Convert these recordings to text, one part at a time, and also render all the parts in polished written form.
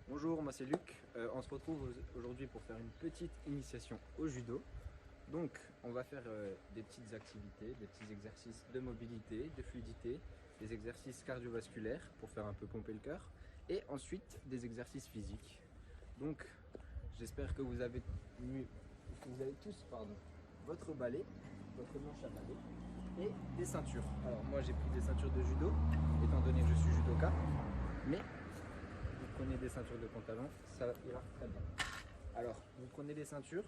Bonjour, moi c'est Luc. On se retrouve aujourd'hui pour faire une petite initiation au judo. Donc, on va faire des petites activités, des petits exercices de mobilité, de fluidité, des exercices cardiovasculaires pour faire un peu pomper le cœur, et ensuite des exercices physiques. Donc, j'espère que vous avez tous votre balai, votre manche à balai et des ceintures. Alors moi j'ai pris des ceintures de judo, étant donné que je suis judoka, mais vous prenez des ceintures de pantalon, ça ira très bien. Alors, vous prenez les ceintures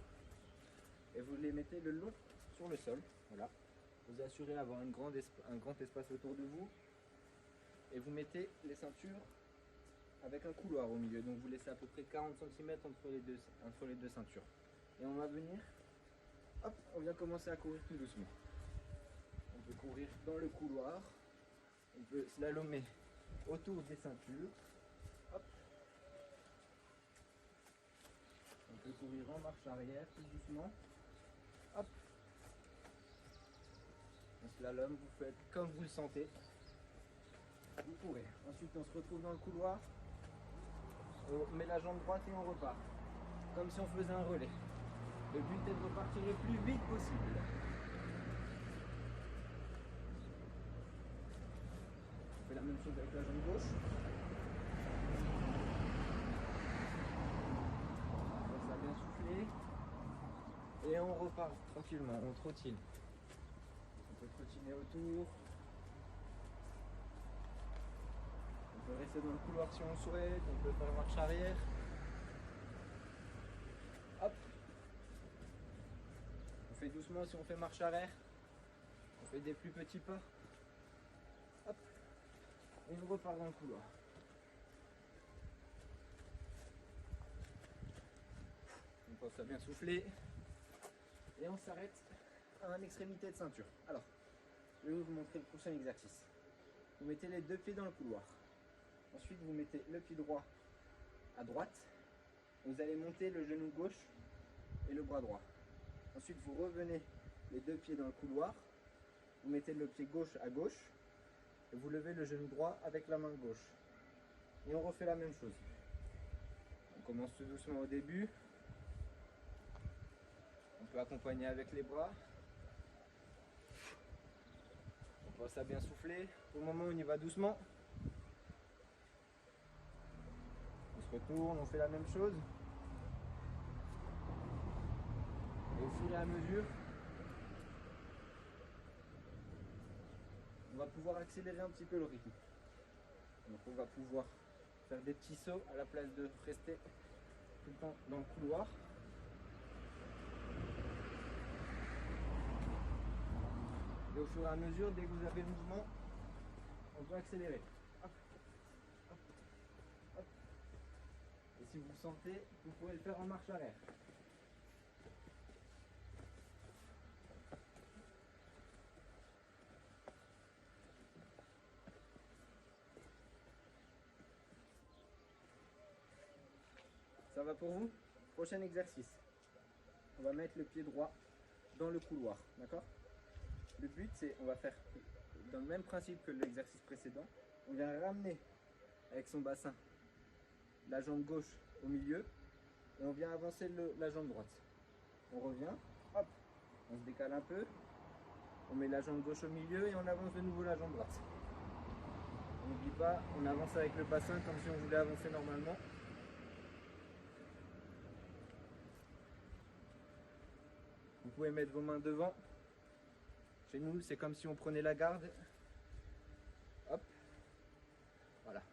et vous les mettez le long sur le sol. Voilà. Vous assurez d'avoir un grand espace autour de vous. Et vous mettez les ceintures avec un couloir au milieu. Donc vous laissez à peu près 40 cm entre les deux ceintures. Et on va venir, hop, on vient commencer à courir tout doucement. On peut courir dans le couloir. On peut slalomer autour des ceintures. Hop. On peut courir en marche arrière tout doucement. Hop. On slalom, vous faites comme vous le sentez. Vous courez. Ensuite on se retrouve dans le couloir. On met la jambe droite et on repart. Comme si on faisait un relais. Le but est de repartir le plus vite possible. On fait la même chose avec la jambe gauche. Ça a bien soufflé. Et on repart tranquillement, on trottine. On peut trottiner autour. On peut rester dans le couloir si on le souhaite. On peut faire marche arrière. Hop. On fait doucement si on fait marche arrière. On fait des plus petits pas. Hop. Et on repart dans le couloir. On pense à bien souffler. Et on s'arrête à une extrémité de ceinture. Alors, je vais vous montrer le prochain exercice. Vous mettez les deux pieds dans le couloir. Ensuite, vous mettez le pied droit à droite. Vous allez monter le genou gauche et le bras droit. Ensuite, vous revenez les deux pieds dans le couloir. Vous mettez le pied gauche à gauche. Et vous levez le genou droit avec la main gauche. Et on refait la même chose. On commence tout doucement au début. On peut accompagner avec les bras. On pense à bien souffler. Pour le moment, on y va doucement. On se retourne, on fait la même chose. Et au fur et à mesure, on va pouvoir accélérer un petit peu le rythme. Donc on va pouvoir faire des petits sauts à la place de rester tout le temps dans le couloir. Et au fur et à mesure, dès que vous avez le mouvement, on peut accélérer. Hop, hop, hop. Et si vous le sentez, vous pouvez le faire en marche arrière. Ça va pour vous? Prochain exercice. On va mettre le pied droit dans le couloir, d'accord? Le but, c'est, on va faire dans le même principe que l'exercice précédent. On vient ramener avec son bassin la jambe gauche au milieu et on vient avancer la jambe droite. On revient, hop, on se décale un peu, on met la jambe gauche au milieu et on avance de nouveau la jambe droite. On n'oublie pas, on avance avec le bassin comme si on voulait avancer normalement. Vous pouvez mettre vos mains devant. Chez nous, c'est comme si on prenait la garde. Hop. Voilà.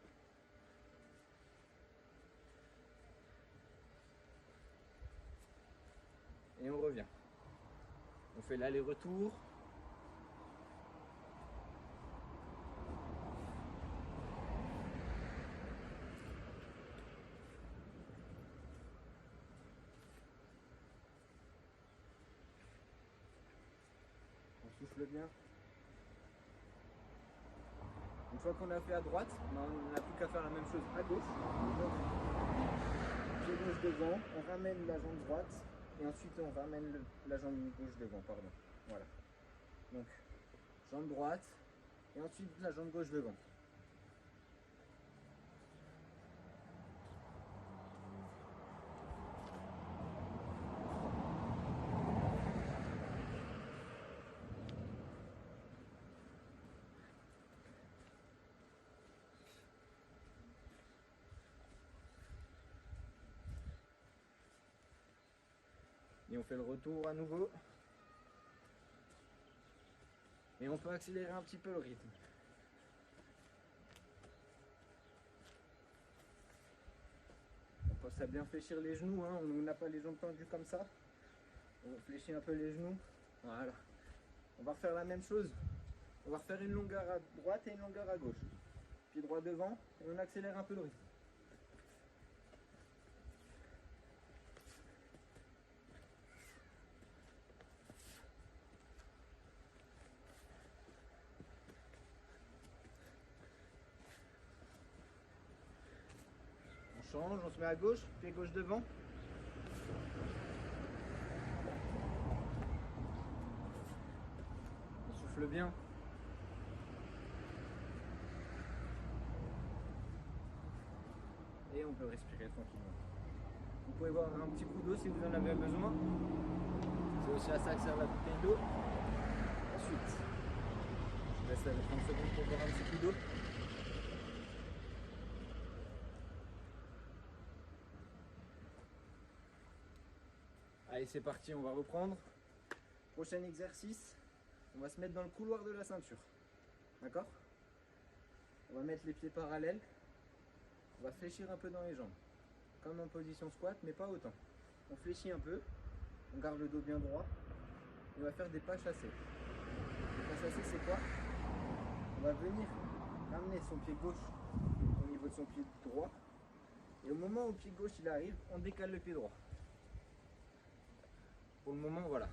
Et on revient. On fait l'aller-retour. On souffle bien. Une fois qu'on a fait à droite, on n'a plus qu'à faire la même chose à gauche. Donc, pied gauche devant, on ramène la jambe droite et ensuite on ramène la jambe gauche devant, pardon. Voilà. Donc, jambe droite et ensuite la jambe gauche devant. Et on fait le retour à nouveau. Et on peut accélérer un petit peu le rythme. On pense à bien fléchir les genoux, hein. On n'a pas les jambes tendues comme ça. On fléchit un peu les genoux. Voilà. On va refaire la même chose. On va refaire une longueur à droite et une longueur à gauche. Pied droit devant et on accélère un peu le rythme. On change, on se met à gauche, pied gauche devant. On souffle bien. Et on peut respirer tranquillement. Vous pouvez boire un petit coup d'eau si vous en avez besoin. C'est aussi à ça que sert la bouteille d'eau. Ensuite, je laisse 30 secondes pour boire un petit coup d'eau. Allez, c'est parti, on va reprendre. Prochain exercice, on va se mettre dans le couloir de la ceinture. D'accord? On va mettre les pieds parallèles. On va fléchir un peu dans les jambes. Comme en position squat, mais pas autant. On fléchit un peu. On garde le dos bien droit. Et on va faire des pas chassés. Les pas chassés, c'est quoi? On va venir ramener son pied gauche au niveau de son pied droit. Et au moment où le pied gauche il arrive, on décale le pied droit. Pour le moment, voilà,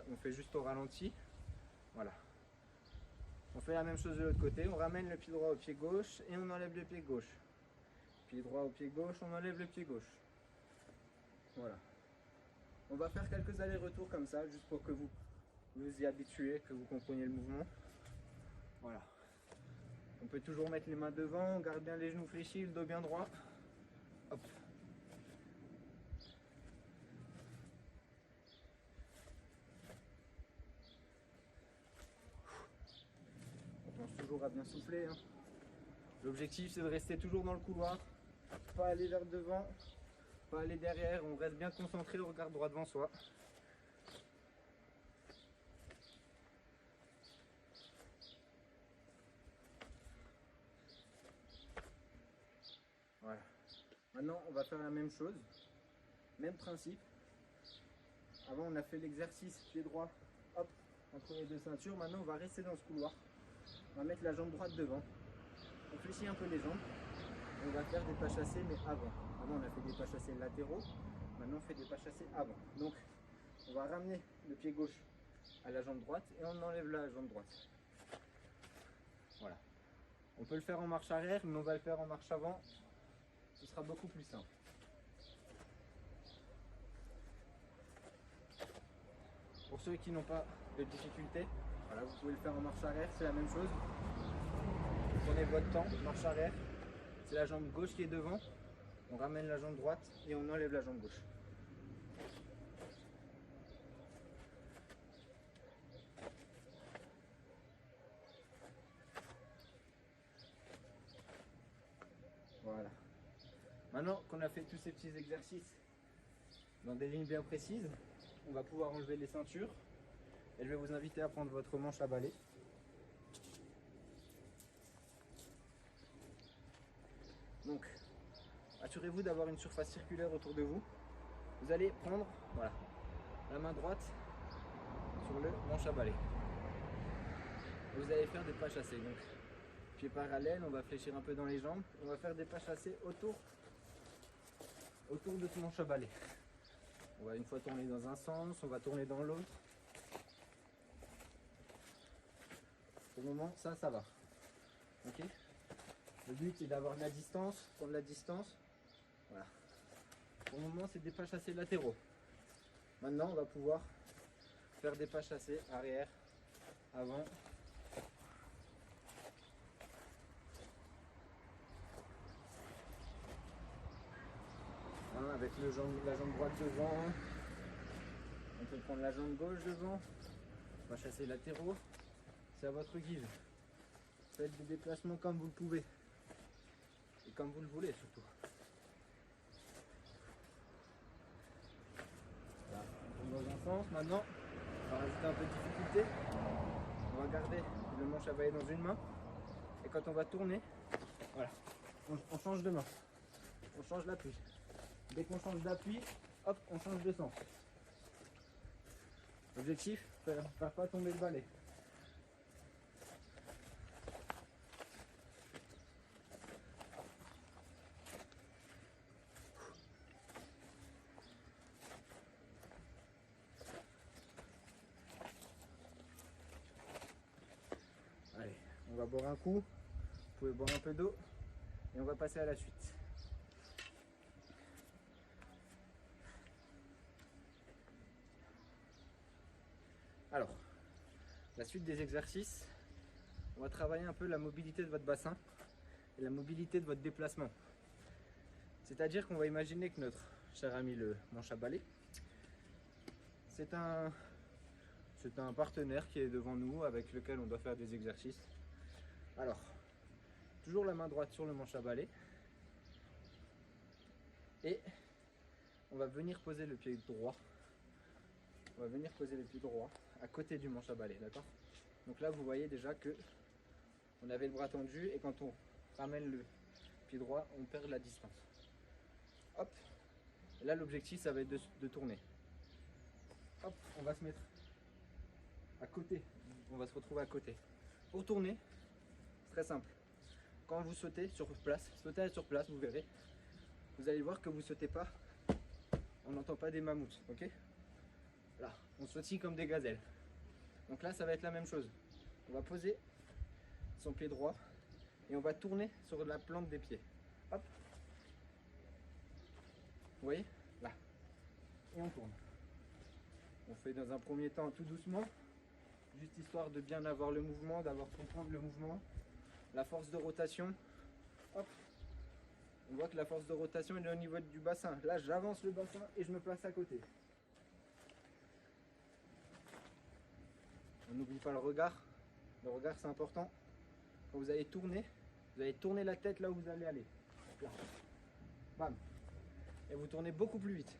on fait juste au ralenti. Voilà. On fait la même chose de l'autre côté. On ramène le pied droit au pied gauche et on enlève le pied gauche. Pied droit au pied gauche, on enlève le pied gauche. Voilà. On va faire quelques allers-retours comme ça, juste pour que vous vous y habituez, que vous compreniez le mouvement. Voilà. On peut toujours mettre les mains devant, on garde bien les genoux fléchis, le dos bien droit. Hop. On pense toujours à bien souffler, hein. L'objectif c'est de rester toujours dans le couloir, pas aller vers devant, pas aller derrière, on reste bien concentré, on regarde droit devant soi. Voilà. Maintenant on va faire la même chose, même principe. Avant on a fait l'exercice pied droit, hop, entre les deux ceintures. Maintenant on va rester dans ce couloir. On va mettre la jambe droite devant. On fléchit un peu les jambes. On va faire des pas chassés mais avant. Avant on a fait des pas chassés latéraux. Maintenant on fait des pas chassés avant. Donc on va ramener le pied gauche à la jambe droite et on enlève la jambe droite. Voilà. On peut le faire en marche arrière mais on va le faire en marche avant. Ce sera beaucoup plus simple. Pour ceux qui n'ont pas de difficultés, voilà, vous pouvez le faire en marche arrière, c'est la même chose. Prenez votre temps, marche arrière. C'est la jambe gauche qui est devant. On ramène la jambe droite et on enlève la jambe gauche. Voilà. Maintenant qu'on a fait tous ces petits exercices dans des lignes bien précises, on va pouvoir enlever les ceintures. Et je vais vous inviter à prendre votre manche à balai. Donc, assurez-vous d'avoir une surface circulaire autour de vous. Vous allez prendre, voilà, la main droite sur le manche à balai. Vous allez faire des pas chassés. Donc, pieds parallèles, on va fléchir un peu dans les jambes. On va faire des pas chassés autour de ce manche à balai. On va une fois tourner dans un sens, on va tourner dans l'autre. Pour le moment, ça va. Ok? Le but est d'avoir de la distance, prendre la distance. Voilà. Pour le moment, c'est des pas chassés latéraux. Maintenant, on va pouvoir faire des pas chassés arrière, avant. Hein, avec la jambe droite devant. On peut prendre la jambe gauche devant. Pas chasser latéraux. C'est à votre guise. Faites des déplacements comme vous le pouvez. Et comme vous le voulez surtout. Là, on tombe dans un sens. Maintenant, on va rajouter un peu de difficulté. On va garder le manche à balai dans une main. Et quand on va tourner, voilà, on change de main. On change l'appui. Dès qu'on change d'appui, hop, on change de sens. Objectif, faire pas tomber le balai. Allez, on va boire un coup. Vous pouvez boire un peu d'eau et on va passer à la suite. Alors, la suite des exercices, on va travailler un peu la mobilité de votre bassin et la mobilité de votre déplacement. C'est-à-dire qu'on va imaginer que notre cher ami le manche à balai, c'est un partenaire qui est devant nous avec lequel on doit faire des exercices. Alors, toujours la main droite sur le manche à balai et on va venir poser le pied droit. On va venir poser le pied droit à côté du manche à balai, d'accord? Donc là, vous voyez déjà que on avait le bras tendu et quand on ramène le pied droit, on perd la distance. Hop. Et là, l'objectif, ça va être de tourner. Hop, on va se mettre à côté. On va se retrouver à côté. Pour tourner, très simple. Quand vous sautez sur place, vous verrez. Vous allez voir que vous sautez pas. On n'entend pas des mammouths, ok? Là, on sautille comme des gazelles. Donc là, ça va être la même chose. On va poser son pied droit et on va tourner sur la plante des pieds. Hop. Vous voyez? Là. Et on tourne. On fait dans un premier temps tout doucement, juste histoire de bien avoir le mouvement, d'avoir comprendre le mouvement, la force de rotation. Hop. On voit que la force de rotation est au niveau du bassin. Là, j'avance le bassin et je me place à côté. On n'oublie pas le regard. Le regard, c'est important. Quand vous allez tourner la tête là où vous allez aller. Là. Bam. Et vous tournez beaucoup plus vite.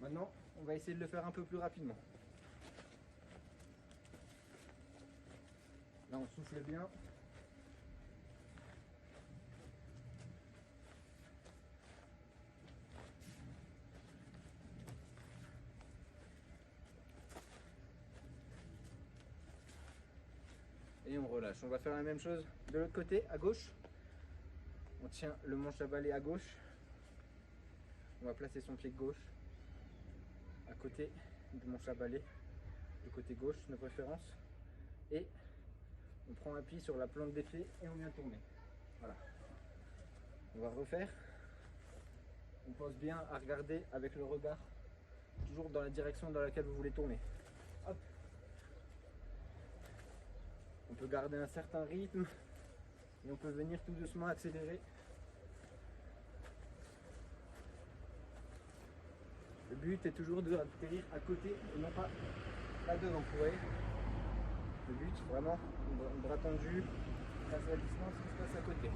Maintenant, on va essayer de le faire un peu plus rapidement. Là, on souffle bien. Et on relâche. On va faire la même chose de l'autre côté, à gauche. On tient le manche à balai à gauche. On va placer son pied gauche à côté du manche à balai, du côté gauche de préférence. Et on prend appui sur la plante des pieds et on vient tourner. Voilà. On va refaire. On pense bien à regarder avec le regard, toujours dans la direction dans laquelle vous voulez tourner. Hop. On peut garder un certain rythme et on peut venir tout doucement accélérer. Le but est toujours de atterrir à côté et non pas là devant. Vous voyez, le but, vraiment, le bras tendu, face à la distance, il se passe à côté.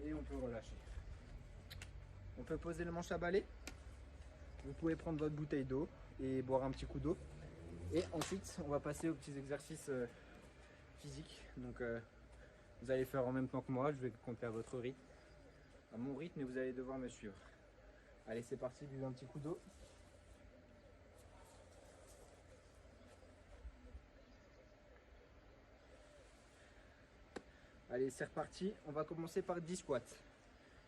Et on peut relâcher. On peut poser le manche à balai. Vous pouvez prendre votre bouteille d'eau et boire un petit coup d'eau. Et ensuite, on va passer aux petits exercices physiques. Donc, vous allez faire en même temps que moi. Je vais compter à votre rythme, à mon rythme, et vous allez devoir me suivre. Allez, c'est parti. Buvez un petit coup d'eau. Allez, c'est reparti. On va commencer par 10 squats.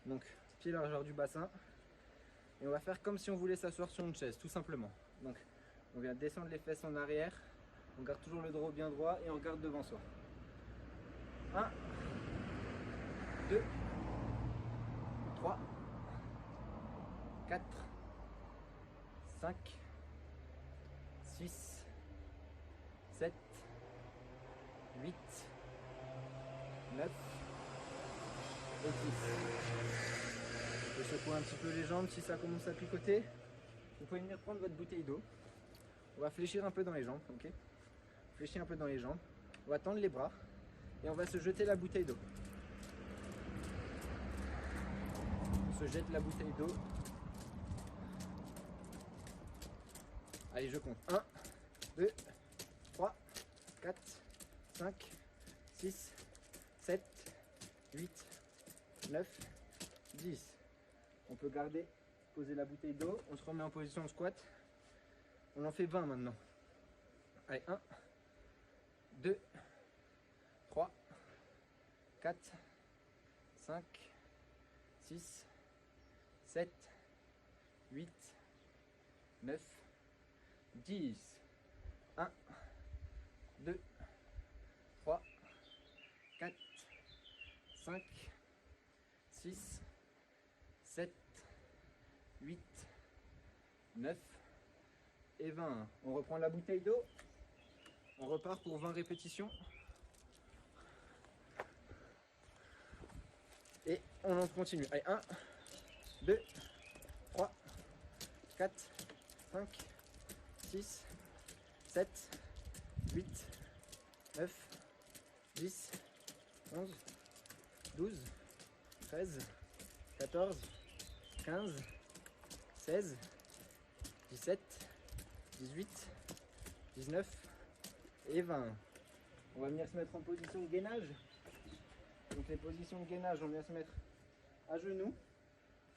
Donc, pied largeur du bassin. Et on va faire comme si on voulait s'asseoir sur une chaise, tout simplement. Donc, on vient descendre les fesses en arrière. On garde toujours le dos bien droit et on regarde devant soi. 1, 2, 3, 4, 5, 6, 7, 8, 9 et 10. Vous pouvez secouer un petit peu les jambes si ça commence à picoter. Vous pouvez venir prendre votre bouteille d'eau. On va fléchir un peu dans les jambes, ok? Fléchir un peu dans les jambes. On va tendre les bras. et on va se jeter la bouteille d'eau. On se jette la bouteille d'eau. Allez, je compte. 1, 2, 3, 4, 5, 6, 7, 8, 9, 10. On peut garder, poser la bouteille d'eau. On se remet en position squat. On en fait 20 maintenant. Allez, 1, 2, 3, 4, 5, 6, 7, 8, 9, 10. 1, 2, 3, 4, 5, 6, 7, 8, 9 et 20. On reprend la bouteille d'eau. On repart pour 20 répétitions. Et on en continue. Allez, 1, 2, 3, 4, 5, 6, 7, 8, 9, 10, 11, 12, 13, 14, 15, 16, 17, 18, 19 et 20. On va venir se mettre en position de gainage. Donc les positions de gainage, on vient se mettre à genoux.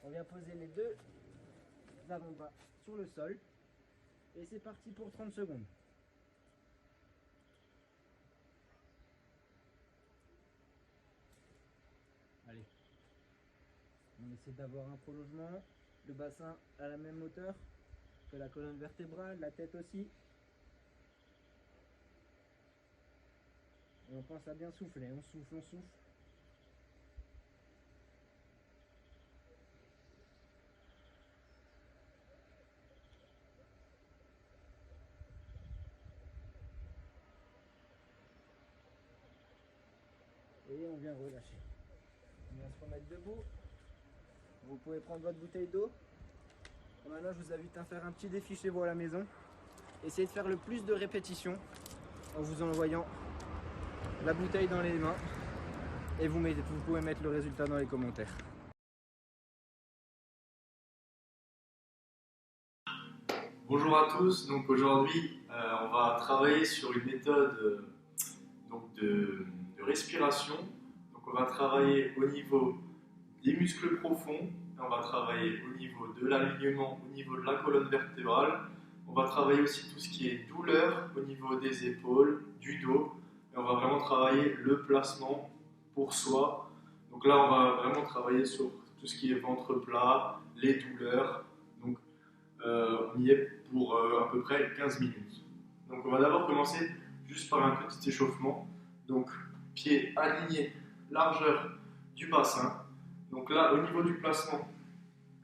On vient poser les deux avant-bras sur le sol. Et c'est parti pour 30 secondes. Allez. On essaie d'avoir un prolongement. Le bassin à la même hauteur que la colonne vertébrale, la tête aussi. Et on pense à bien souffler. On souffle, on souffle. Et on vient relâcher. On vient se remettre debout. Vous pouvez prendre votre bouteille d'eau. Maintenant, je vous invite à faire un petit défi chez vous à la maison. Essayez de faire le plus de répétitions en vous envoyant la bouteille dans les mains. Et vous pouvez mettre le résultat dans les commentaires. Bonjour à tous, donc aujourd'hui on va travailler sur une méthode de respiration. Donc on va travailler au niveau des muscles profonds, et on va travailler au niveau de l'alignement, au niveau de la colonne vertébrale. On va travailler aussi tout ce qui est douleur au niveau des épaules, du dos, et on va vraiment travailler le placement pour soi. Donc là on va vraiment travailler sur tout ce qui est ventre plat, les douleurs. Donc on y est pour à peu près 15 minutes. Donc on va d'abord commencer juste par un petit échauffement. Donc pieds alignés, largeur du bassin. Donc là au niveau du placement,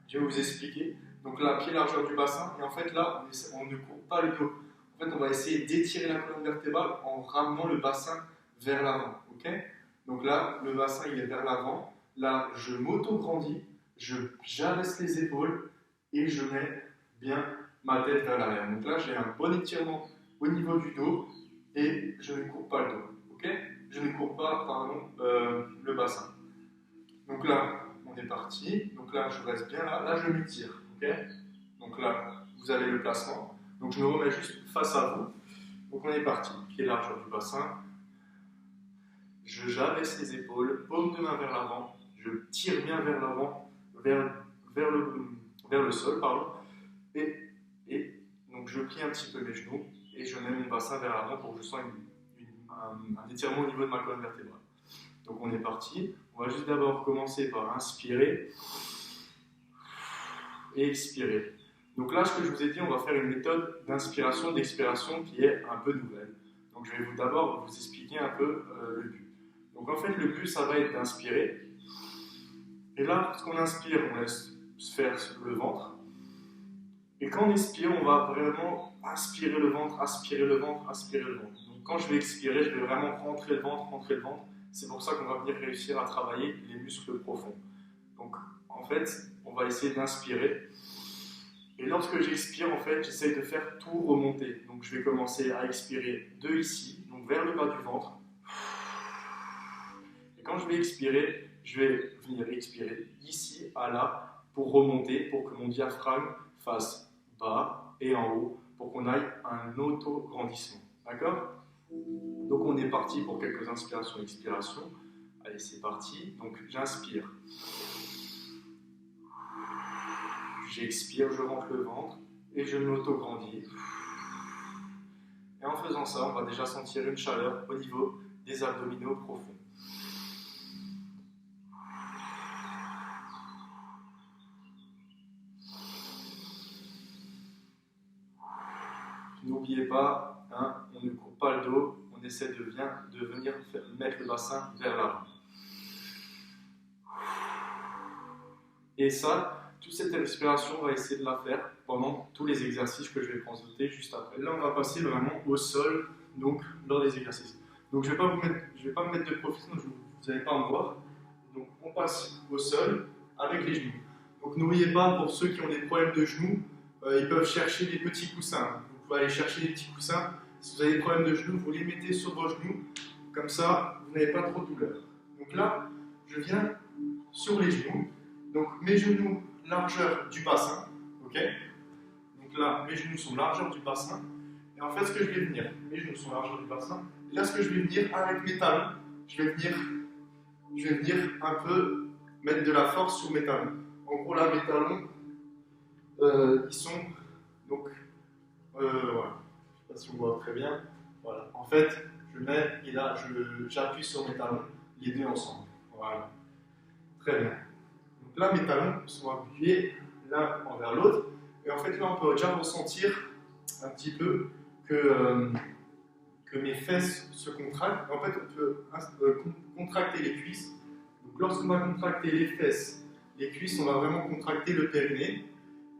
je vais vous expliquer. Donc là pied largeur du bassin et en fait là on ne court pas le dos. En fait on va essayer d'étirer la colonne vertébrale en ramenant le bassin vers l'avant. Okay, donc là le bassin il est vers l'avant. Là je m'auto-grandis, j'abaisse les épaules et je mets bien ma tête vers l'arrière. Donc là, j'ai un bon étirement au niveau du dos et je ne cours pas le dos. Okay, je ne cours pas le bassin. Donc là, on est parti. Donc là, je reste bien là. Là, je m'étire. Okay, donc là, vous avez le placement. Donc je me remets juste face à vous. Donc on est parti. Pied largeur du bassin. J'abaisse les épaules, paume de main vers l'avant. Je tire bien vers l'avant, vers le sol, pardon. Et donc je plie un petit peu mes genoux et je mets mon bassin vers l'avant pour que je sente un étirement au niveau de ma colonne vertébrale. Donc on est parti. On va juste d'abord commencer par inspirer et expirer. Donc là, ce que je vous ai dit, on va faire une méthode d'inspiration, d'expiration qui est un peu nouvelle. Donc je vais d'abord vous expliquer un peu le but. Donc en fait, le but, ça va être d'inspirer. Et là, lorsqu'on inspire, on laisse se faire le ventre. Et quand on expire, on va vraiment aspirer le ventre, aspirer le ventre, aspirer le ventre. Donc quand je vais expirer, je vais vraiment rentrer le ventre, rentrer le ventre. C'est pour ça qu'on va venir réussir à travailler les muscles profonds. Donc en fait, on va essayer d'inspirer. Et lorsque j'expire, en fait, j'essaie de faire tout remonter. Donc je vais commencer à expirer de ici, donc vers le bas du ventre. quand je vais expirer, je vais venir expirer d'ici à là pour remonter, pour que mon diaphragme fasse bas et en haut, pour qu'on aille à un auto-grandissement. D'accord? Donc on est parti pour quelques inspirations et expirations. Allez, c'est parti. Donc j'inspire. J'expire, je rentre le ventre et je m'auto-grandis. Et en faisant ça, on va déjà sentir une chaleur au niveau des abdominaux profonds. N'oubliez pas, hein, on ne court pas le dos, on essaie de venir mettre le bassin vers l'avant. Et ça, toute cette respiration, on va essayer de la faire pendant tous les exercices que je vais présenter juste après. Là, on va passer vraiment au sol, donc lors des exercices. Donc, je ne vais pas me mettre de profil, donc vous n'allez pas me voir. Donc, on passe au sol avec les genoux. Donc, n'oubliez pas, pour ceux qui ont des problèmes de genoux, ils peuvent chercher des petits coussins. Vous pouvez aller chercher des petits coussins. Si vous avez des problèmes de genoux, vous les mettez sur vos genoux. Comme ça, vous n'avez pas trop de douleur. Donc là, je viens sur les genoux. Donc mes genoux, largeur du bassin. Ok? Donc là, mes genoux sont largeur du bassin. Et en fait, ce que je vais venir, mes genoux sont largeur du bassin. Et là, ce que je vais venir avec mes talons, je vais venir un peu mettre de la force sur mes talons. En gros, là, mes talons, ils sont donc voilà. Je ne sais pas si on voit très bien. Voilà. En fait, je mets et là, j'appuie sur mes talons, les deux ensemble. Voilà. Très bien. Donc là, mes talons sont appuyés l'un envers l'autre. Et en fait, là, on peut déjà ressentir un petit peu que mes fesses se contractent. En fait, on peut contracter les cuisses. Donc lorsqu'on va contracter les fesses, les cuisses, on va vraiment contracter le périnée.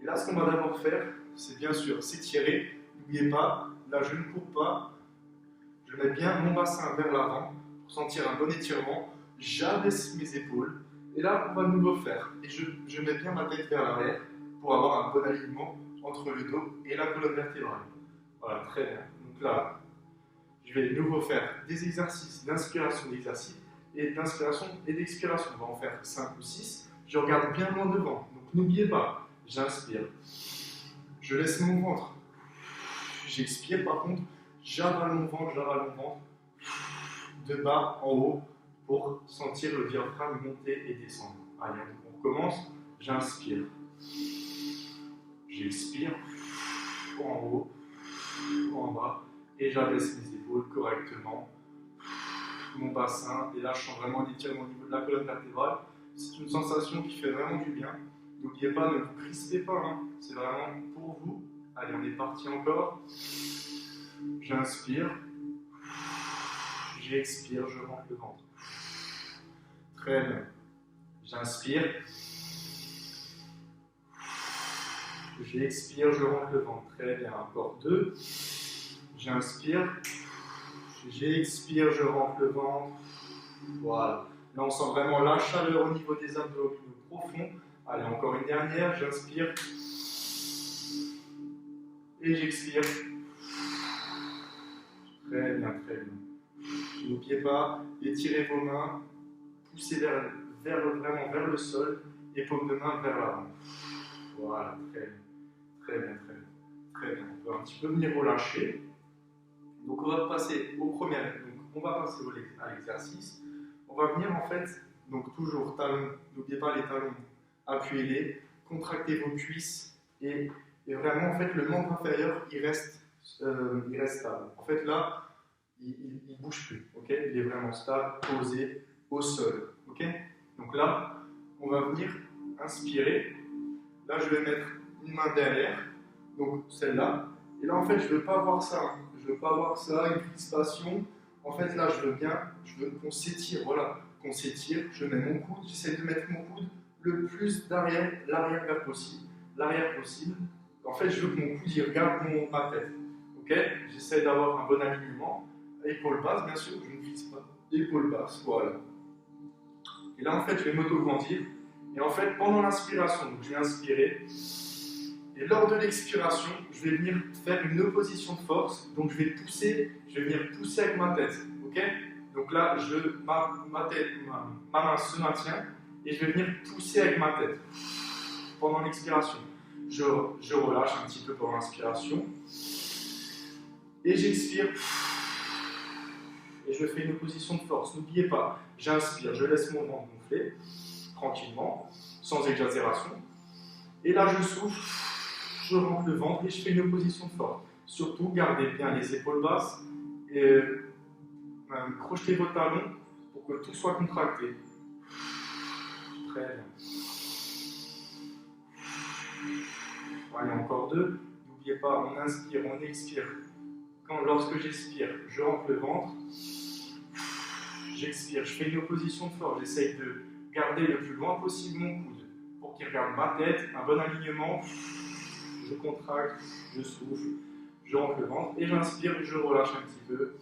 Et là, ce qu'on va d'abord faire, c'est bien sûr s'étirer. N'oubliez pas, là je ne cours pas, je mets bien mon bassin vers l'avant pour sentir un bon étirement. J'abaisse mes épaules et là on va de nouveau faire. Et je mets bien ma tête vers l'arrière pour avoir un bon alignement entre le dos et la colonne vertébrale. Voilà, très bien. Donc là, je vais de nouveau faire des exercices d'inspiration, d'exercice et d'inspiration et d'expiration. On va en faire 5 ou 6. Je regarde bien loin devant. Donc n'oubliez pas, j'inspire. Je laisse mon ventre. J'expire par contre, j'avale mon ventre, de bas en haut pour sentir le diaphragme monter et descendre. Allez, on recommence. J'inspire. J'expire en haut, en bas, et j'abaisse mes épaules correctement. Mon bassin, et là je sens vraiment un étirement au niveau de la colonne vertébrale. C'est une sensation qui fait vraiment du bien. N'oubliez pas, ne vous crispez pas, hein. C'est vraiment pour vous. Allez, on est parti encore. J'inspire. J'expire, je rentre le ventre. Très bien. J'inspire. J'expire, je rentre le ventre. Très bien. Encore 2. J'inspire. J'expire, je rentre le ventre. Voilà. Là, on sent vraiment la chaleur au niveau des abdominaux profonds. Allez, encore une dernière. J'inspire. Et j'expire. Très bien, très bien. N'oubliez pas, étirez vos mains, poussez vraiment vers le sol, et paume de main vers l'avant. Voilà, très bien, très bien, très bien. Très bien. On va un petit peu venir relâcher. Donc on va passer à l'exercice. On va venir en fait, donc toujours talons, n'oubliez pas les talons, appuyez-les, contractez vos cuisses et vraiment en fait le membre inférieur il reste stable. En fait là, il ne bouge plus, ok? Il est vraiment stable, posé au sol, ok? Donc là, on va venir inspirer. Là, je vais mettre une main derrière, donc celle-là. Et là, en fait, je ne veux pas avoir ça. Hein. Je ne veux pas avoir ça, une crispation. En fait, là, je veux qu'on s'étire, voilà, qu'on s'étire. Je mets mon coude, j'essaie de mettre mon coude le plus l'arrière vers possible. L'arrière possible. En fait, je veux que mon coude il regarde ma tête. Ok? J'essaie d'avoir un bon alignement. Épaule basse, bien sûr, je ne glisse pas. Épaule basse, voilà. Et là, en fait, je vais m'auto-grandir. Et en fait, pendant l'inspiration, donc je vais inspirer. Et lors de l'expiration, je vais venir faire une opposition de force. Donc je vais venir pousser avec ma tête. Ok? Donc là, ma main se maintient et je vais venir pousser avec ma tête pendant l'expiration. Je relâche un petit peu pendant l'inspiration et j'expire et je fais une opposition de force. N'oubliez pas, j'inspire, je laisse mon ventre gonfler tranquillement, sans exagération. Et là, je souffle, je rentre le ventre et je fais une opposition de force. Surtout, gardez bien les épaules basses et crochetez vos talons pour que tout soit contracté. Très bien. Allez, encore deux. N'oubliez pas, on inspire, on expire. Lorsque j'expire, je rentre le ventre. J'expire, je fais une opposition de force. J'essaye de garder le plus loin possible mon coude pour qu'il regarde ma tête, un bon alignement. Je contracte, je souffle, je rentre le ventre et j'inspire, je relâche un petit peu.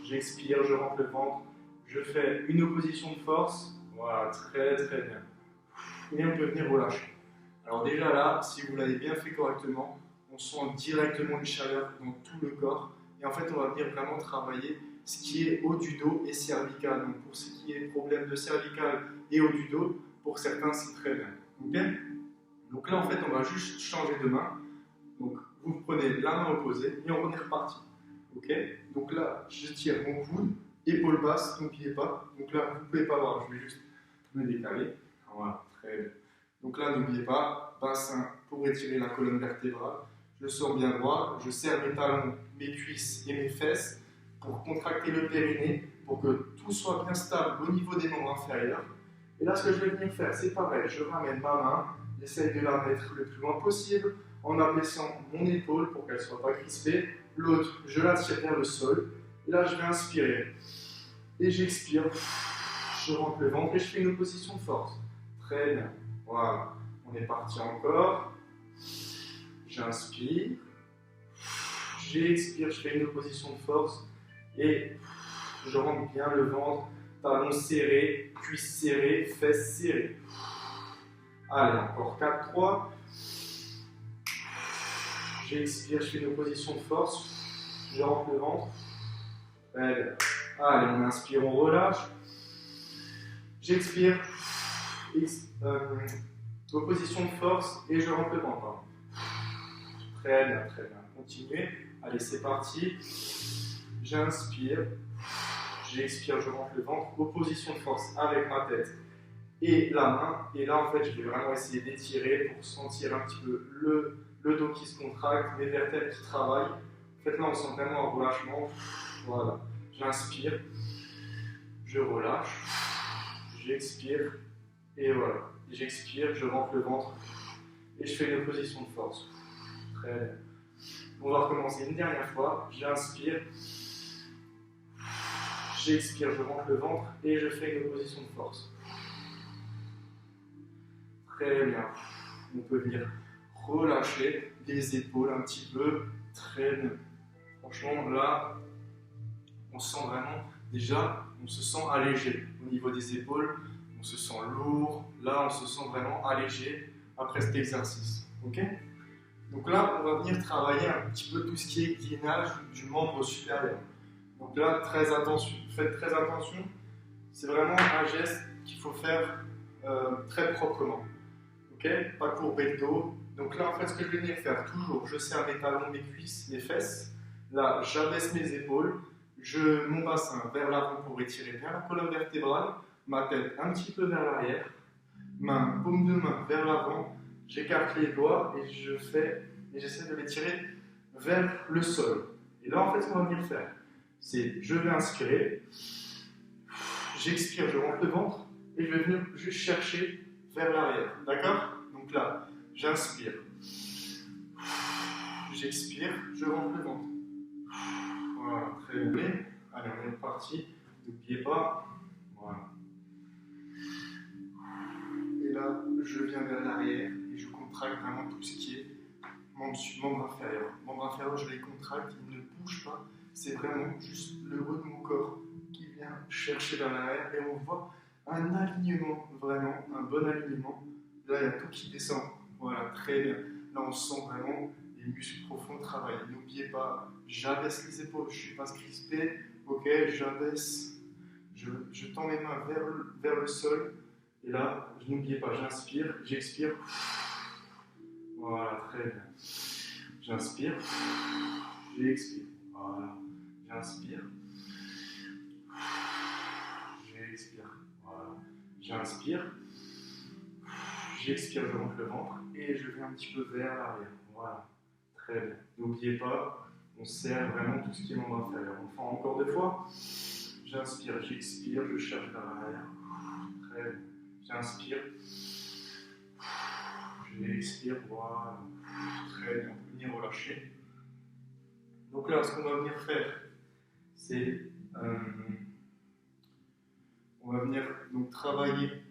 J'expire, je rentre le ventre, je fais une opposition de force. Voilà, très très bien. Et on peut venir relâcher. Alors déjà là, si vous l'avez bien fait correctement, on sent directement une chaleur dans tout le corps. Et en fait, on va venir vraiment travailler ce qui est haut du dos et cervical. Donc pour ce qui est problème de cervical et haut du dos, pour certains, c'est très bien. Okay. Donc là, en fait, on va juste changer de main. Donc vous prenez la main opposée et on est reparti. Okay. Donc là, je tire mon coude, épaule basse, n'oubliez pas. Donc là, vous ne pouvez pas voir, je vais juste me décaler. Voilà, très bien. Donc là, n'oubliez pas, bassin pour étirer la colonne vertébrale. Je sors bien droit, je serre mes talons, mes cuisses et mes fesses pour contracter le périnée, pour que tout soit bien stable au niveau des membres inférieurs. Et là, ce que je vais venir faire, c'est pareil, je ramène ma main, j'essaye de la mettre le plus loin possible, en abaissant mon épaule pour qu'elle ne soit pas crispée. L'autre, je la tire vers le sol. Et là, je vais inspirer. Et j'expire, je rentre le ventre et je fais une opposition de force. Très bien. Voilà, on est parti encore. J'inspire, j'expire, je fais une opposition de force et je rentre bien le ventre, talons serrés, cuisses serrées, fesses serrées. Allez, encore 4, 3. J'expire, je fais une opposition de force, je rentre le ventre. Allez, on inspire, on relâche. J'expire, opposition de force et je rentre le ventre. Très bien, très bien. Continuez. Allez, c'est parti. J'inspire. J'expire, je rentre le ventre. Opposition de force avec ma tête et la main. Et là, en fait, je vais vraiment essayer d'étirer pour sentir un petit peu le dos qui se contracte, les vertèbres qui travaillent. En fait, là, on sent vraiment un relâchement. Voilà. J'inspire. Je relâche. J'expire. Et voilà. J'expire, je rentre le ventre. Et je fais une opposition de force. Très bien. On va recommencer une dernière fois. J'inspire. J'expire, je rentre le ventre et je fais une opposition de force. Très bien. On peut venir relâcher les épaules un petit peu. Très bien. Franchement, là, on sent vraiment, déjà, on se sent allégé au niveau des épaules. On se sent lourd. Là, on se sent vraiment allégé après cet exercice. Ok ? Donc là, on va venir travailler un petit peu tout ce qui est gainage du membre supérieur. Donc là, très attention, faites très attention. C'est vraiment un geste qu'il faut faire très proprement. Ok ? Pas courber le dos. Donc là, en fait, ce que je vais venir faire, toujours, je serre mes talons, mes cuisses, mes fesses. Là, j'abaisse mes épaules. Mon bassin vers l'avant pour étirer bien la colonne vertébrale. Ma tête un petit peu vers l'arrière. Paume de main vers l'avant. J'écarte les doigts et j'essaie de les tirer vers le sol. Et là, en fait, ce qu'on va venir faire, c'est je vais inspirer, j'expire, je rentre le ventre et je vais venir juste chercher vers l'arrière. D'accord ? Donc là, j'inspire, j'expire, je rentre le ventre. Voilà, très bien. Allez, on est parti. N'oubliez pas. Voilà. Et là, je viens vers l'arrière et je contracte vraiment tout ce qui est membre inférieur. Membre inférieur, je les contracte, ils ne bougent pas. C'est vraiment juste le haut de mon corps qui vient chercher vers l'arrière et on voit un alignement, vraiment un bon alignement. Là, il y a tout qui descend. Voilà, très bien. Là, on sent vraiment les muscles profonds travaillent. N'oubliez pas, j'abaisse les épaules, je ne suis pas crispé, ok, j'abaisse, je tends mes mains vers le sol, et là, n'oubliez pas, j'inspire, j'expire, voilà, très bien. J'inspire, j'expire, voilà, j'inspire, j'expire, voilà, j'inspire, j'expire, je rentre le ventre, et je vais un petit peu vers l'arrière, voilà, très bien. N'oubliez pas, on serre vraiment tout ce qui est membre inférieur. On le fait encore 2 fois. J'inspire, j'expire, je cherche vers l'arrière. Très bien. J'inspire. J'expire, voilà. Très bien. On peut venir relâcher. Donc là, ce qu'on va venir faire, c'est on va venir donc travailler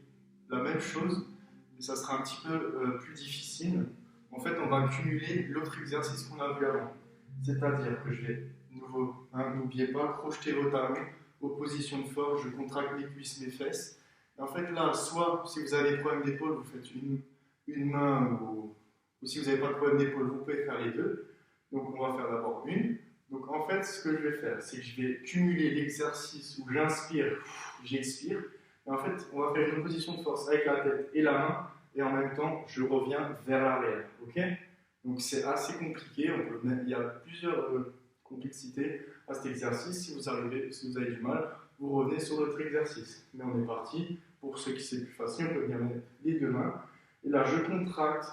la même chose, mais ça sera un petit peu plus difficile. En fait, on va cumuler l'autre exercice qu'on a vu avant. C'est-à-dire que je vais, n'oubliez pas, crocheter vos talons, opposition de force, je contracte mes cuisses, mes fesses. Et en fait, là, soit si vous avez des problèmes d'épaule, vous faites une main, ou si vous n'avez pas de problème d'épaule, vous pouvez faire les deux. Donc, on va faire d'abord une. Donc, en fait, ce que je vais faire, c'est que je vais cumuler l'exercice où j'inspire, j'expire. Et en fait, on va faire une opposition de force avec la tête et la main. Et en même temps, je reviens vers l'arrière. Ok ? Donc c'est assez compliqué. Il y a plusieurs complexités à cet exercice. Si vous avez du mal, vous revenez sur l'autre exercice. Mais on est parti. Pour ceux qui c'est plus facile, on peut bien mettre les 2 mains. Et là, je contracte,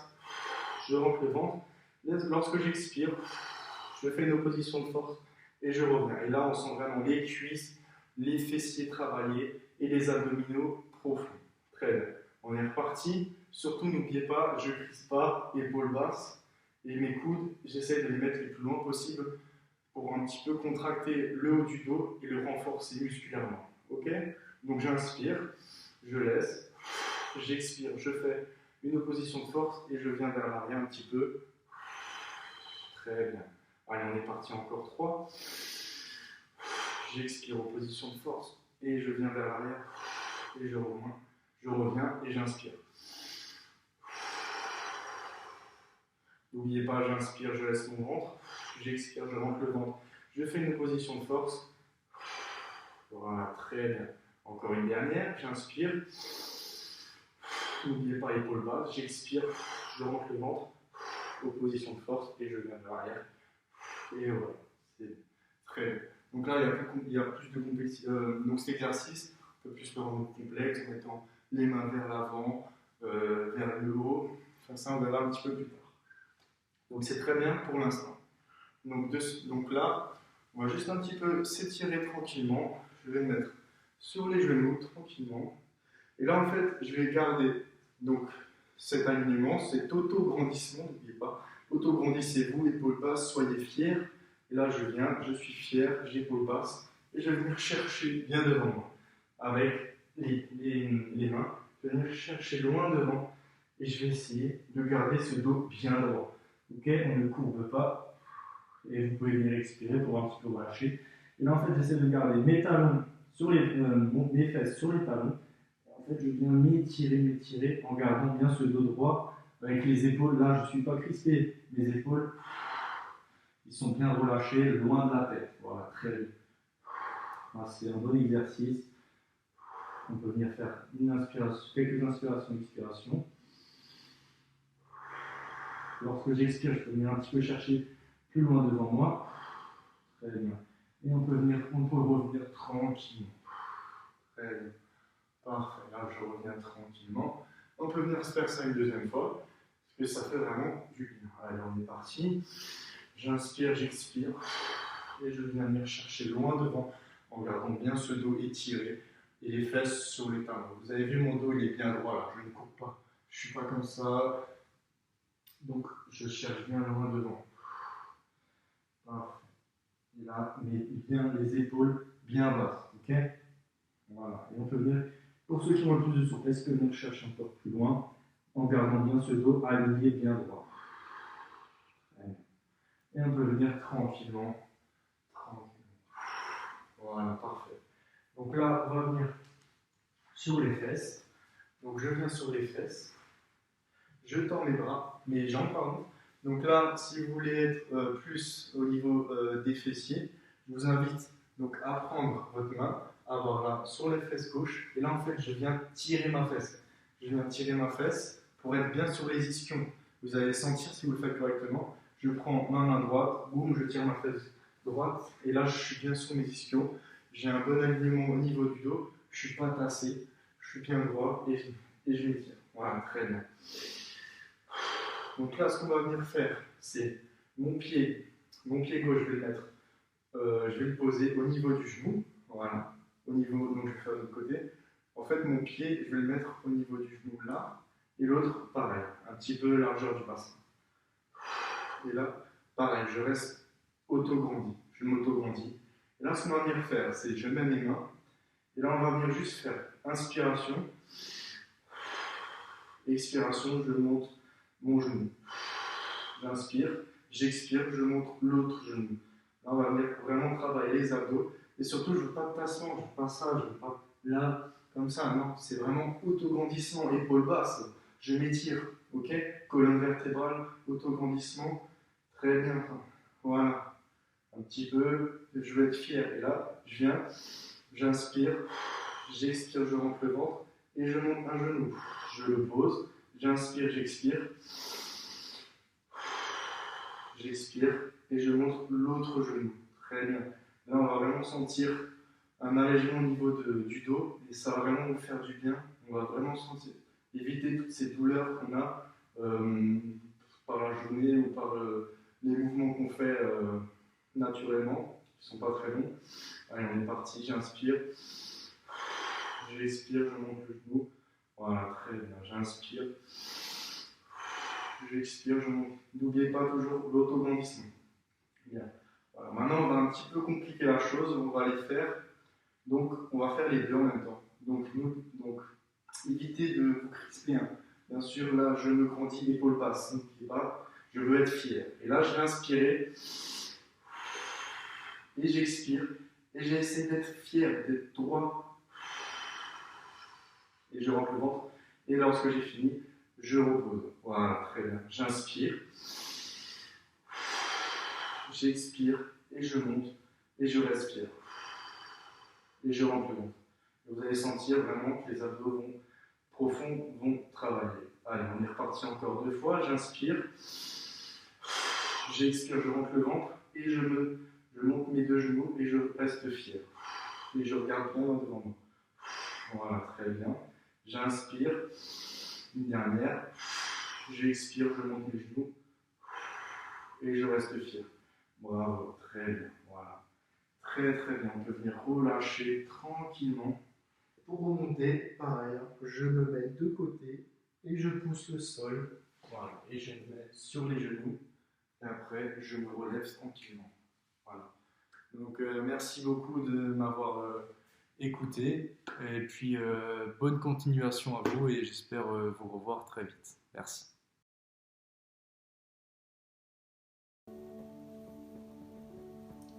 je rentre le ventre. Lorsque j'expire, je fais une opposition de force et je reviens. Et là, on sent vraiment les cuisses, les fessiers travaillés et les abdominaux profonds. Très bien. On est reparti. Surtout, n'oubliez pas, je ne crise pas, épaules basses, et mes coudes, j'essaie de les mettre les plus loin possible pour un petit peu contracter le haut du dos et le renforcer musculairement. Ok ? Donc j'inspire, je laisse, j'expire, je fais une opposition de force et je viens vers l'arrière un petit peu. Très bien. Allez, on est parti encore 3. J'expire, opposition de force, et je viens vers l'arrière, et je reviens et j'inspire. N'oubliez pas, j'inspire, je laisse mon ventre, j'expire, je rentre le ventre. Je fais une opposition de force. Voilà, très bien. Encore une dernière, j'inspire. N'oubliez pas, épaules basses, j'expire, je rentre le ventre, opposition de force, et je viens vers l'arrière. Et voilà, c'est très bien. Donc là, il y a plus de complexité. Donc cet exercice, on peut plus le rendre complexe en mettant les mains vers l'avant, vers le haut. Enfin, ça, on verra un petit peu plus tard. Donc c'est très bien pour l'instant. Donc là, on va juste un petit peu s'étirer tranquillement. Je vais me mettre sur les genoux tranquillement. Et là, en fait, je vais garder donc, cet alignement, cet auto-grandissement, n'oubliez pas. Auto-grandissez-vous, épaules basses, soyez fiers. Et là, je suis fier, j'ai épaules basses. Et je vais venir chercher bien devant moi. Avec les mains, je vais venir chercher loin devant. Et je vais essayer de garder ce dos bien droit. Ok, on ne courbe pas. Et vous pouvez venir expirer pour un petit peu relâcher. Et là, en fait, j'essaie de garder mes talons sur mes fesses sur les talons. En fait, je viens m'étirer en gardant bien ce dos droit avec les épaules. Là, je ne suis pas crispé. Mes épaules, ils sont bien relâchés, loin de la tête. Voilà, très bien. Voilà, c'est un bon exercice. On peut venir faire quelques inspirations, expirations. Lorsque j'expire, je peux venir un petit peu chercher plus loin devant moi. Très bien. Et on peut revenir tranquillement. Très bien. Parfait. Là, je reviens tranquillement. On peut venir se faire ça une deuxième fois, parce que ça fait vraiment du bien. Allez, on est parti. J'inspire, j'expire. Et je viens venir chercher loin devant, en gardant bien ce dos étiré et les fesses sur les talons. Vous avez vu, mon dos, il est bien droit là. Je ne cours pas. Je ne suis pas comme ça. Donc, je cherche bien loin devant. Parfait. Et là, mais bien les épaules bien basses. Ok ? Voilà. Et on peut venir, pour ceux qui ont le plus de souplesse, que l'on cherche encore plus loin, en gardant bien ce dos aligné bien droit. Et on peut venir tranquillement. Voilà, parfait. Donc là, on va venir sur les fesses. Donc je viens sur les fesses. Je tends mes jambes, pardon. Donc là, si vous voulez être plus au niveau des fessiers, je vous invite donc à prendre votre main, à avoir là sur les fesses gauche, et là en fait je viens tirer ma fesse. Je viens tirer ma fesse pour être bien sur les ischions. Vous allez sentir si vous le faites correctement. Je prends ma main droite, boum, je tire ma fesse droite, et là je suis bien sur mes ischions. J'ai un bon alignement au niveau du dos, je ne suis pas tassé, je suis bien droit et je m'étire. Voilà, très bien. Donc là, ce qu'on va venir faire, c'est mon pied gauche, je vais le mettre, je vais le poser au niveau du genou. Voilà, au niveau, donc je vais faire de l'autre côté. En fait, mon pied, je vais le mettre au niveau du genou là, et l'autre, pareil, un petit peu largeur du bassin. Et là, pareil, je reste auto-grandi, je m'auto-grandis. Et là, ce qu'on va venir faire, c'est je mets mes mains, et là, on va venir juste faire inspiration, expiration, je monte mon genou. J'inspire, j'expire, je monte l'autre genou. Là, on va venir vraiment travailler les abdos. Et surtout, je ne veux pas de tassement, je ne veux pas ça, je ne veux pas là, comme ça. Non, c'est vraiment autograndissement, épaule basse. Je m'étire, ok? Colonne vertébrale, autograndissement. Très bien. Voilà. Un petit peu, je veux être fier. Et là, je viens, j'inspire, j'expire, je rentre le ventre et je monte un genou. Je le pose, j'inspire, j'expire. J'expire et je monte l'autre genou. Très bien. Là, on va vraiment sentir un allègement au niveau du dos et ça va vraiment nous faire du bien. On va vraiment sentir, éviter toutes ces douleurs qu'on a par la journée ou par les mouvements qu'on fait naturellement, qui ne sont pas très longs. Allez, on est parti. J'inspire. J'expire, je monte le genou. Voilà, très bien. J'inspire. J'expire, je monte. N'oubliez pas toujours l'autograndissement. Bien. Voilà. Maintenant, on va un petit peu compliquer la chose. On va les faire. Donc, on va faire les deux en même temps. Donc, évitez de vous crisper. Hein. Bien sûr, là, je me grandis, épaule basse. N'oubliez pas, je veux être fier. Et là, je vais inspirer. Et j'expire. Et j'essaie d'être fier, d'être droit. Et je rentre le ventre. Et lorsque j'ai fini, je repose. Voilà, très bien. J'inspire. J'expire. Et je monte. Et je respire. Et je rentre le ventre. Et vous allez sentir vraiment que les abdos profonds vont travailler. Allez, on est reparti encore 2 fois. J'inspire. J'expire, je rentre le ventre. Et je monte mes 2 genoux et je reste fier. Et je regarde bien devant moi. Voilà, très bien. J'inspire. Une dernière. J'expire, je monte mes genoux. Et je reste fier. Bravo, très bien. Voilà. Très très bien. On peut venir relâcher tranquillement. Pour remonter, pareil, je me mets de côté et je pousse le sol. Voilà. Et je me mets sur les genoux. Et après, je me relève tranquillement. Voilà. Donc, merci beaucoup de m'avoir écouté. Et puis, bonne continuation à vous et j'espère vous revoir très vite. Merci.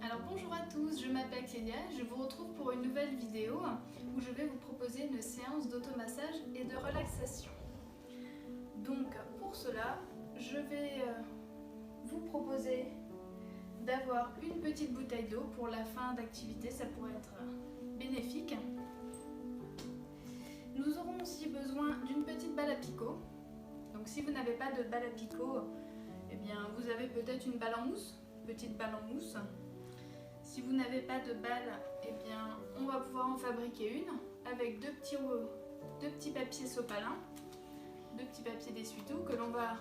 Alors bonjour à tous, je m'appelle Clélia, je vous retrouve pour une nouvelle vidéo où je vais vous proposer une séance d'automassage et de relaxation. Donc pour cela, je vais vous proposer d'avoir une petite bouteille d'eau pour la fin d'activité, ça pourrait être bénéfique. Nous aurons aussi besoin d'une petite balle à picot. Donc si vous n'avez pas de balle à picot, eh bien vous avez peut-être une balle en mousse, petite balle en mousse. Si vous n'avez pas de balle, eh bien, on va pouvoir en fabriquer une avec deux petits papiers sopalin, 2 petits papiers d'essuie-tout que l'on va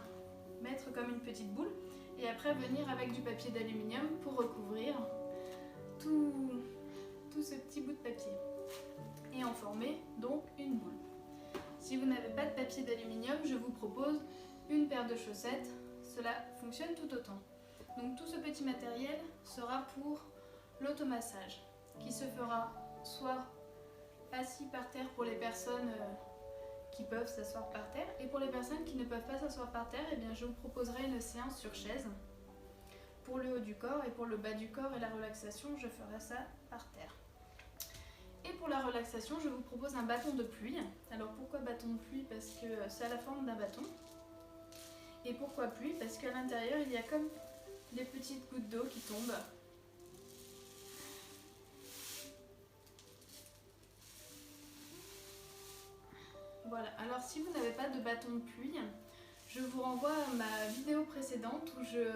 mettre comme une petite boule et après venir avec du papier d'aluminium pour recouvrir tout ce petit bout de papier et en former donc une boule. Si vous n'avez pas de papier d'aluminium, je vous propose une paire de chaussettes, cela fonctionne tout autant. Donc tout ce petit matériel sera pour l'automassage qui se fera soit assis par terre pour les personnes qui peuvent s'asseoir par terre et pour les personnes qui ne peuvent pas s'asseoir par terre, eh bien, je vous proposerai une séance sur chaise pour le haut du corps et pour le bas du corps et la relaxation, je ferai ça par terre. Et pour la relaxation, je vous propose un bâton de pluie. Alors pourquoi bâton de pluie? Parce que c'est à la forme d'un bâton. Et pourquoi pluie? Parce qu'à l'intérieur, il y a comme des petites gouttes d'eau qui tombent. Voilà, alors si vous n'avez pas de bâton de pluie, je vous renvoie à ma vidéo précédente où je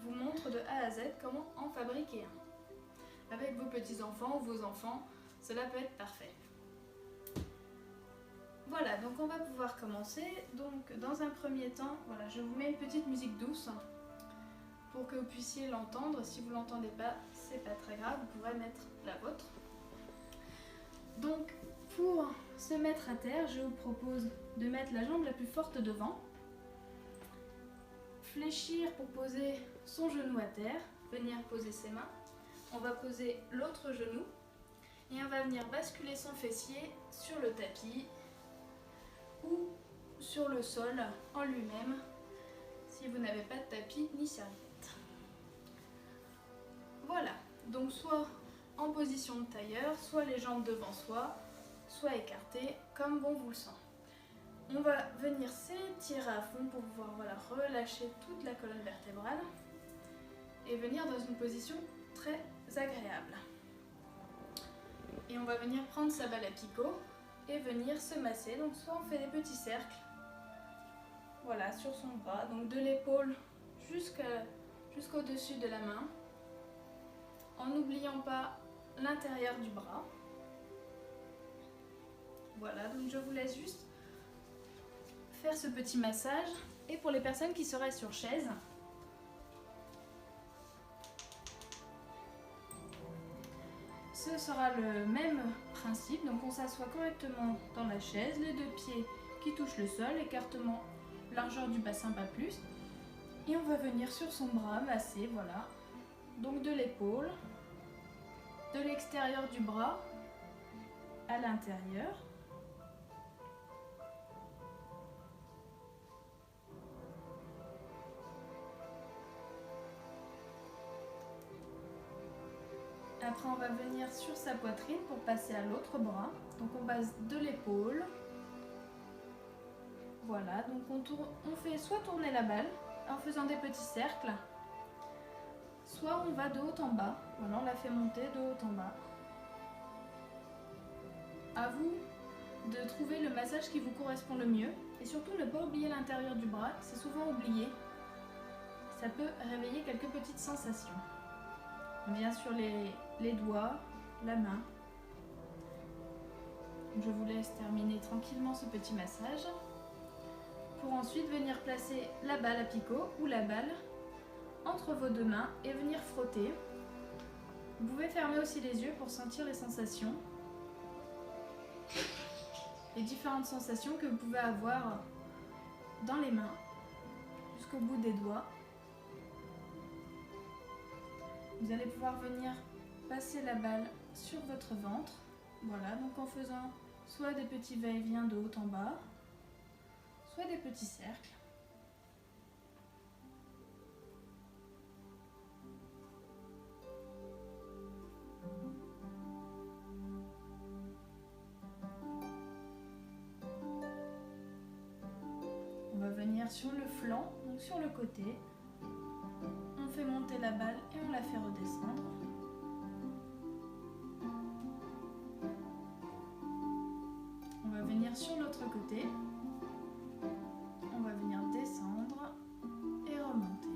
vous montre de A à Z comment en fabriquer un. Avec vos petits-enfants ou vos enfants, cela peut être parfait. Voilà, donc on va pouvoir commencer. Donc dans un premier temps, voilà, je vous mets une petite musique douce pour que vous puissiez l'entendre. Si vous ne l'entendez pas, c'est pas très grave, vous pourrez mettre la vôtre. Donc pour se mettre à terre, je vous propose de mettre la jambe la plus forte devant, fléchir pour poser son genou à terre, venir poser ses mains. On va poser l'autre genou et on va venir basculer son fessier sur le tapis ou sur le sol en lui-même si vous n'avez pas de tapis ni serviette. Voilà, donc soit en position de tailleur, soit les jambes devant soi, soit écartées comme bon vous le semble. On va venir s'étirer à fond pour pouvoir relâcher toute la colonne vertébrale et venir dans une position très agréable. Et on va venir prendre sa balle à picot et venir se masser. Donc soit on fait des petits cercles, voilà, sur son bras, donc de l'épaule jusqu'au-dessus de la main, en n'oubliant pas l'intérieur du bras. Voilà, donc je vous laisse juste faire ce petit massage. Et pour les personnes qui seraient sur chaise, ce sera le même principe. Donc on s'assoit correctement dans la chaise, les deux pieds qui touchent le sol, écartement largeur du bassin, pas plus. Et on va venir sur son bras masser, voilà. Donc de l'épaule, de l'extérieur du bras à l'intérieur. Après, on va venir sur sa poitrine pour passer à l'autre bras. Donc, on passe de l'épaule. Voilà, donc on fait soit tourner la balle en faisant des petits cercles, soit on va de haut en bas. Voilà, on la fait monter de haut en bas. À vous de trouver le massage qui vous correspond le mieux. Et surtout, ne pas oublier l'intérieur du bras. C'est souvent oublié. Ça peut réveiller quelques petites sensations. On vient sur les doigts, la main. Je vous laisse terminer tranquillement ce petit massage pour ensuite venir placer la balle à picot ou la balle entre vos deux mains et venir frotter. Vous pouvez fermer aussi les yeux pour sentir les sensations, les différentes sensations que vous pouvez avoir dans les mains jusqu'au bout des doigts. Vous allez pouvoir venir passer la balle sur votre ventre, voilà, donc en faisant soit des petits va-et-vient de haut en bas, soit des petits cercles. On va venir sur le flanc, donc sur le côté. On fait monter la balle et on la fait redescendre. On va venir sur l'autre côté. On va venir descendre et remonter.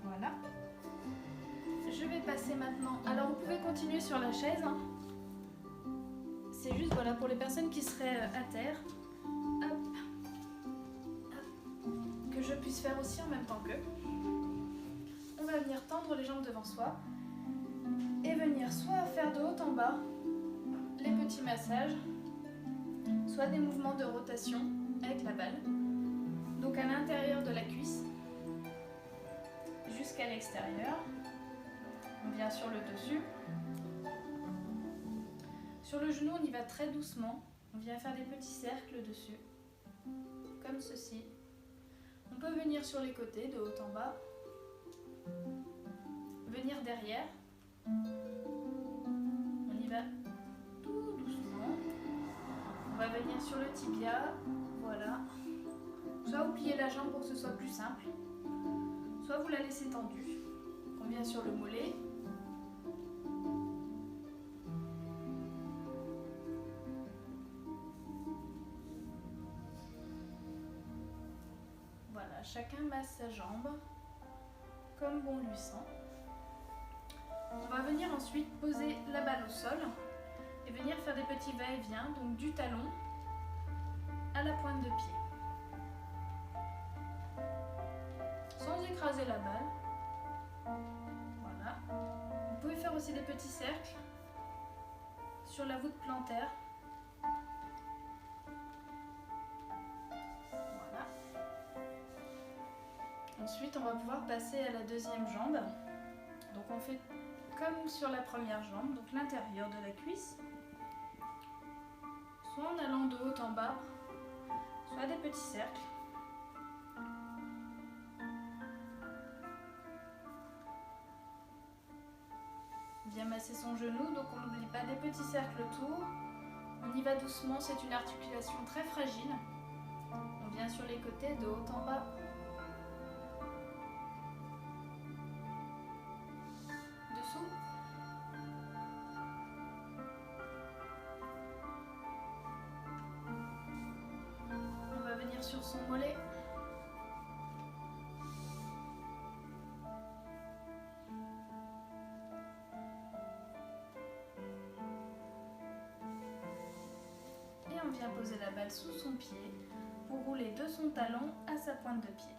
Voilà. Je vais passer maintenant. Alors vous pouvez continuer sur la chaise. C'est juste voilà pour les personnes qui seraient à terre. Hop. Hop. Que je puisse faire aussi en même temps qu'eux. On va venir tendre les jambes devant soi et venir soit faire de haut en bas les petits massages, soit des mouvements de rotation avec la balle. Donc à l'intérieur de la cuisse jusqu'à l'extérieur. On vient sur le dessus. Sur le genou, on y va très doucement. On vient faire des petits cercles dessus, comme ceci. On peut venir sur les côtés, de haut en bas. Venir derrière. faire tout doucement. On va venir sur le tibia, voilà. Soit vous pliez la jambe pour que ce soit plus simple, soit vous la laissez tendue. On vient sur le mollet. Voilà, chacun masse sa jambe comme bon lui semble. On va venir ensuite poser la balle au sol et venir faire des petits va-et-vient, donc du talon à la pointe de pied. Sans écraser la balle. Voilà. Vous pouvez faire aussi des petits cercles sur la voûte plantaire. Voilà. Ensuite, on va pouvoir passer à la deuxième jambe. Donc on fait comme sur la première jambe, donc l'intérieur de la cuisse. Soit en allant de haut en bas, soit des petits cercles. Bien masser son genou, donc on n'oublie pas des petits cercles autour. On y va doucement, c'est une articulation très fragile. On vient sur les côtés de haut en bas. Dessous. On va venir sur son mollet. On vient poser la balle sous son pied pour rouler de son talon à sa pointe de pied.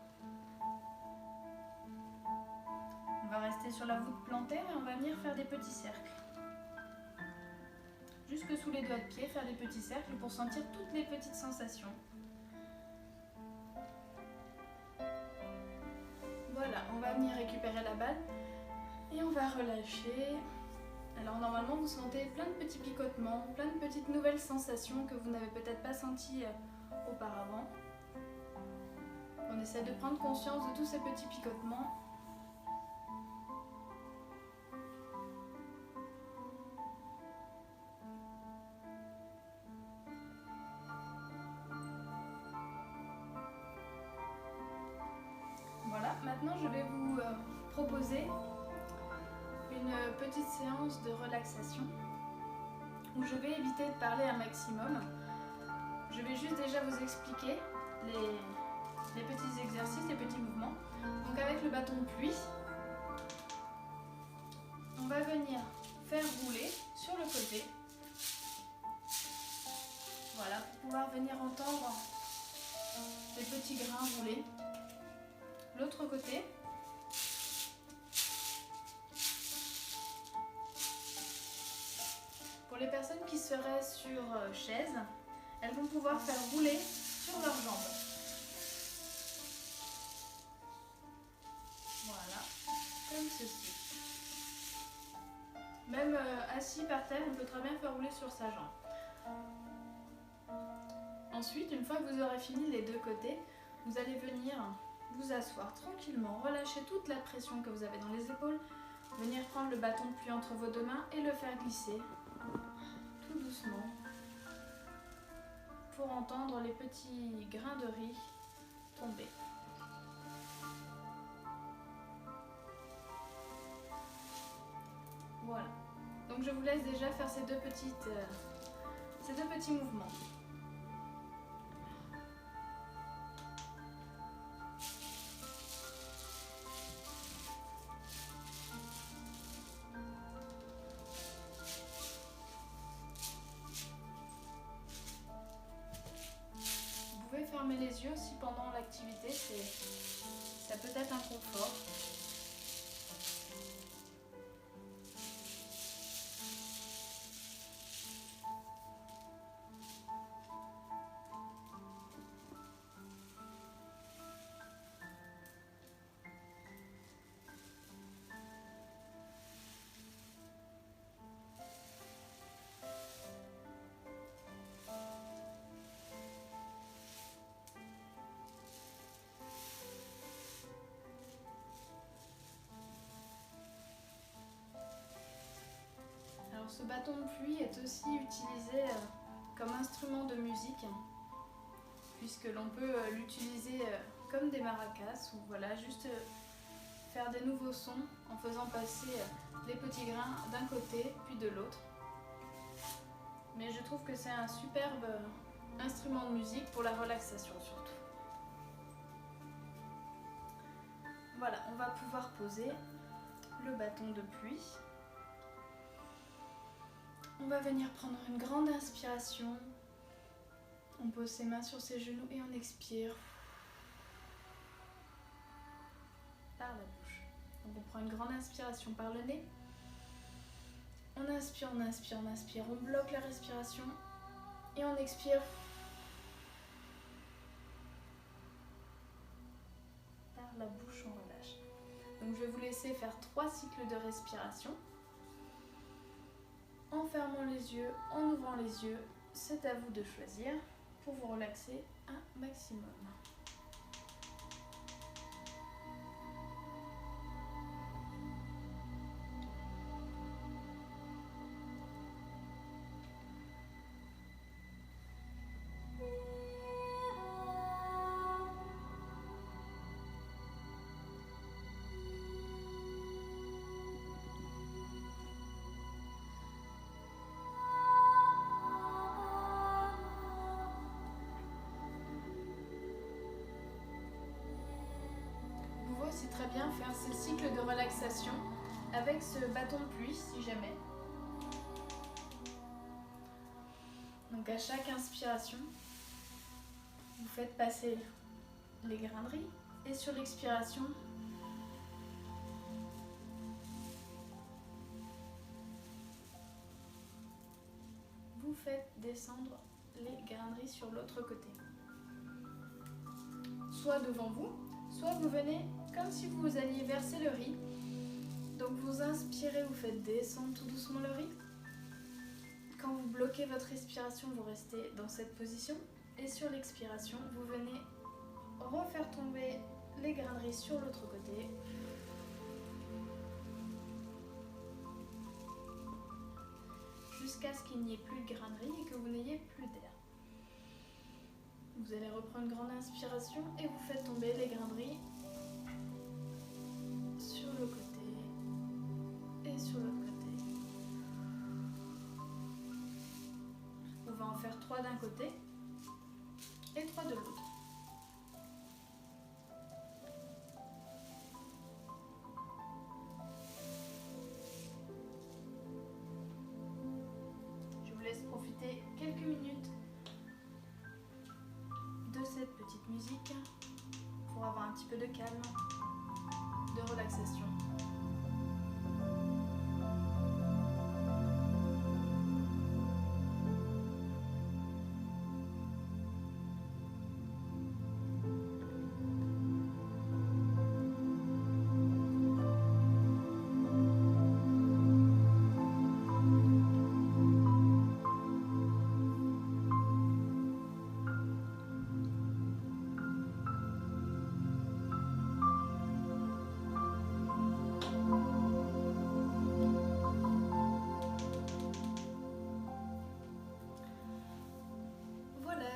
On va rester sur la voûte plantaire et on va venir faire des petits cercles. Jusque sous les doigts de pied, faire des petits cercles pour sentir toutes les petites sensations. Voilà, on va venir récupérer la balle et on va relâcher. Alors normalement vous sentez plein de petits picotements, plein de petites nouvelles sensations que vous n'avez peut-être pas senties auparavant. On essaie de prendre conscience de tous ces petits picotements. Voilà, maintenant je vais vous proposer une petite séance de relaxation où je vais éviter de parler un maximum. Je vais juste déjà vous expliquer les petits exercices, les petits mouvements. Donc avec le bâton de pluie, on va venir faire rouler sur le côté. Voilà, pour pouvoir venir entendre les petits grains rouler. L'autre côté. Pour les personnes qui seraient sur chaise, elles vont pouvoir faire rouler sur leurs jambes. Voilà, comme ceci. Même assis par terre, on peut très bien faire rouler sur sa jambe. Ensuite, une fois que vous aurez fini les deux côtés, vous allez venir vous asseoir tranquillement, relâcher toute la pression que vous avez dans les épaules, venir prendre le bâton de pluie entre vos deux mains et le faire glisser tout doucement pour entendre les petits grains de riz tomber. Voilà. Donc je vous laisse déjà faire ces deux petits mouvements. Vous pouvez fermer les yeux si pendant l'activité ça peut être un confort. ce bâton de pluie est aussi utilisé comme instrument de musique, puisque l'on peut l'utiliser comme des maracas, ou voilà, juste faire des nouveaux sons en faisant passer les petits grains d'un côté puis de l'autre. Mais je trouve que c'est un superbe instrument de musique pour la relaxation surtout. Voilà, on va pouvoir poser le bâton de pluie. On va venir prendre une grande inspiration. On pose ses mains sur ses genoux et on expire par la bouche. Donc on prend une grande inspiration par le nez. On inspire, on inspire, on inspire. On bloque la respiration et on expire par la bouche, on relâche. Donc je vais vous laisser faire 3 cycles de respiration. En fermant les yeux, en ouvrant les yeux, c'est à vous de choisir pour vous relaxer un maximum. C'est très bien faire ces cycles de relaxation avec ce bâton de pluie si jamais. Donc à chaque inspiration, vous faites passer les grains de riz et sur l'expiration, vous faites descendre les grains de riz sur l'autre côté. Soit devant vous, soit vous venez comme si vous alliez verser le riz. Donc vous inspirez, vous faites descendre tout doucement le riz. Quand vous bloquez votre respiration, vous restez dans cette position. Et sur l'expiration, vous venez refaire tomber les grains de riz sur l'autre côté. Jusqu'à ce qu'il n'y ait plus de grains de riz et que vous n'ayez plus d'air. Vous allez reprendre une grande inspiration et vous faites tomber les grains de riz sur le côté et sur l'autre côté. On va en faire 3 d'un côté et 3 de l'autre. Je vous laisse profiter quelques minutes de cette petite musique pour avoir un petit peu de calme, de relaxation.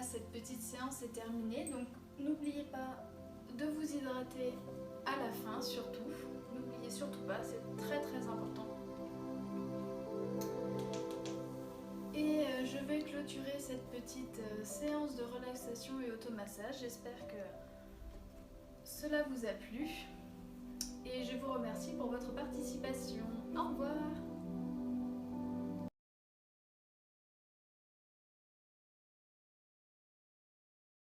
Cette petite séance est terminée, donc n'oubliez pas de vous hydrater à la fin surtout. N'oubliez surtout pas, c'est très très important. Et je vais clôturer cette petite séance de relaxation et automassage. J'espère que cela vous a plu et je vous remercie pour votre participation. Au revoir.